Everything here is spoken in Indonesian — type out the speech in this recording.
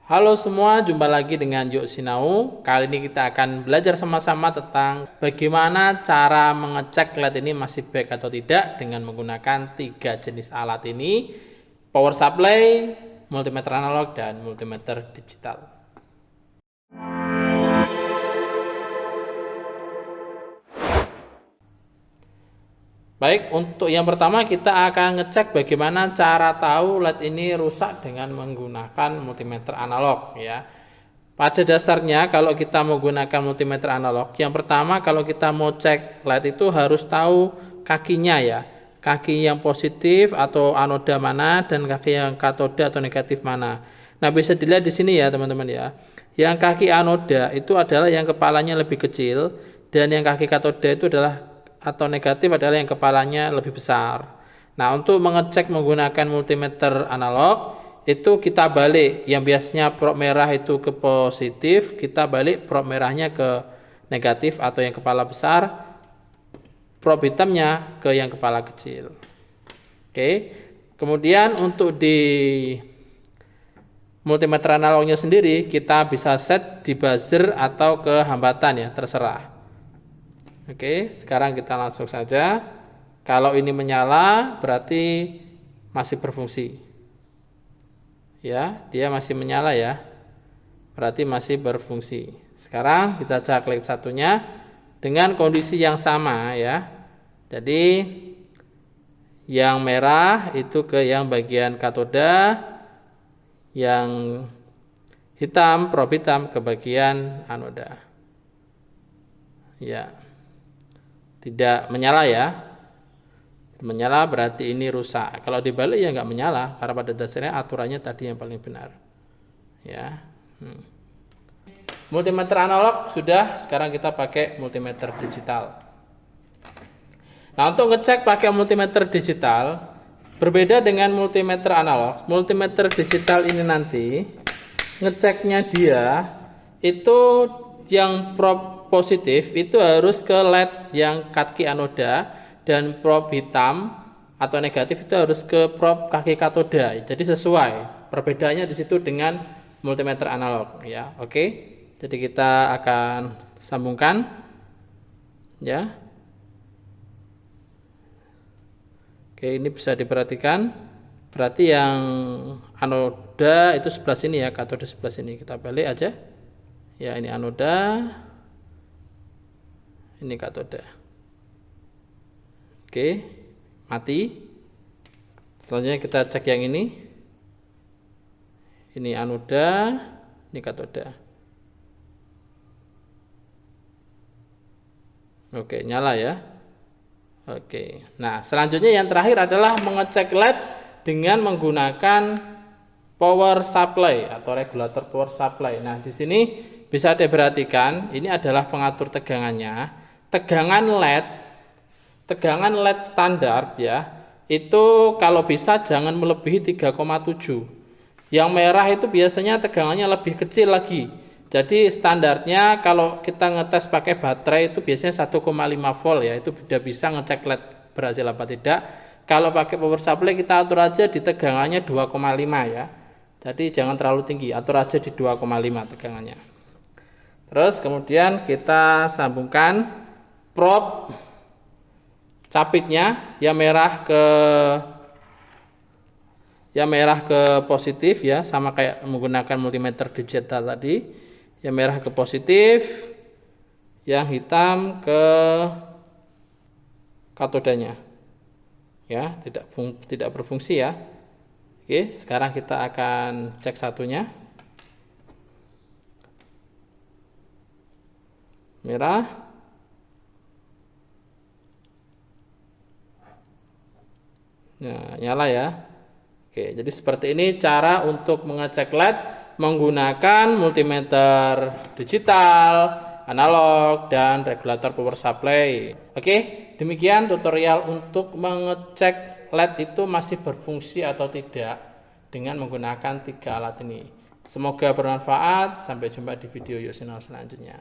Halo semua, jumpa lagi dengan Yuk Sinau. Kali ini kita akan belajar sama-sama tentang bagaimana cara mengecek LED ini masih baik atau tidak dengan menggunakan 3 jenis alat ini: power supply, multimeter analog, dan multimeter digital. Baik, untuk yang pertama kita akan ngecek bagaimana cara tahu LED ini rusak dengan menggunakan multimeter analog ya. Pada dasarnya kalau kita menggunakan multimeter analog, yang pertama kalau kita mau cek LED itu harus tahu kakinya ya. Kaki yang positif atau anoda mana dan kaki yang katoda atau negatif mana. Nah, bisa dilihat di sini ya, teman-teman ya. Yang kaki anoda itu adalah yang kepalanya lebih kecil dan yang kaki katoda itu adalah atau negatif adalah yang kepalanya lebih besar. Nah, untuk mengecek menggunakan multimeter analog itu kita balik, yang biasanya prop merah itu ke positif, kita balik prop merahnya ke negatif atau yang kepala besar, prop hitamnya ke yang kepala kecil. Oke. Kemudian untuk di multimeter analognya sendiri kita bisa set di buzzer atau ke hambatan ya, terserah. Oke, sekarang kita langsung saja. Kalau ini menyala berarti masih berfungsi. Ya, dia masih menyala ya. Berarti masih berfungsi. Sekarang kita coba klik satunya dengan kondisi yang sama ya. Jadi yang merah itu ke yang bagian katoda, yang hitam, prob hitam ke bagian anoda. Ya. Tidak menyala ya. Menyala berarti ini rusak. Kalau dibalik ya nggak menyala, karena pada dasarnya aturannya tadi yang paling benar. Ya. Multimeter analog sudah, sekarang kita pakai multimeter digital. Nah, untuk ngecek pakai multimeter digital berbeda dengan multimeter analog. Multimeter digital ini nanti ngeceknya dia itu yang prob positif itu harus ke LED yang kaki anoda dan prob hitam atau negatif itu harus ke prob kaki katoda. Jadi sesuai. Perbedaannya di situ dengan multimeter analog ya. Oke. Jadi kita akan sambungkan ya. Oke, ini bisa diperhatikan. Berarti yang anoda itu sebelah sini ya, katoda sebelah sini. Kita balik aja. Ya, ini anoda. Ini katoda. Oke, mati. Selanjutnya kita cek yang ini. Ini anoda, ini katoda. Oke, nyala ya. Oke. Nah, selanjutnya yang terakhir adalah mengecek LED dengan menggunakan power supply atau regulator power supply. Nah, di sini bisa diperhatikan, ini adalah pengatur tegangannya. Tegangan LED standar ya, itu kalau bisa jangan melebihi 3,7. Yang merah itu biasanya tegangannya lebih kecil lagi. Jadi standarnya kalau kita ngetes pakai baterai itu biasanya 1,5 volt ya, itu sudah bisa ngecek LED berhasil apa tidak. Kalau pakai power supply kita atur aja di tegangannya 2,5 ya. Jadi jangan terlalu tinggi, atur aja di 2,5 tegangannya. Terus kemudian kita sambungkan prob capitnya, yang merah ke positif ya, sama kayak menggunakan multimeter digital tadi. Yang merah ke positif, yang hitam ke katodanya. Ya, tidak berfungsi ya. Oke, sekarang kita akan cek satunya. Merah. Nah, nyala ya. Oke, jadi seperti ini cara untuk mengecek LED menggunakan multimeter digital, analog, dan regulator power supply. Oke, demikian tutorial untuk mengecek LED itu masih berfungsi atau tidak dengan menggunakan 3 alat ini. Semoga bermanfaat. Sampai jumpa di video Yuk Sinau selanjutnya.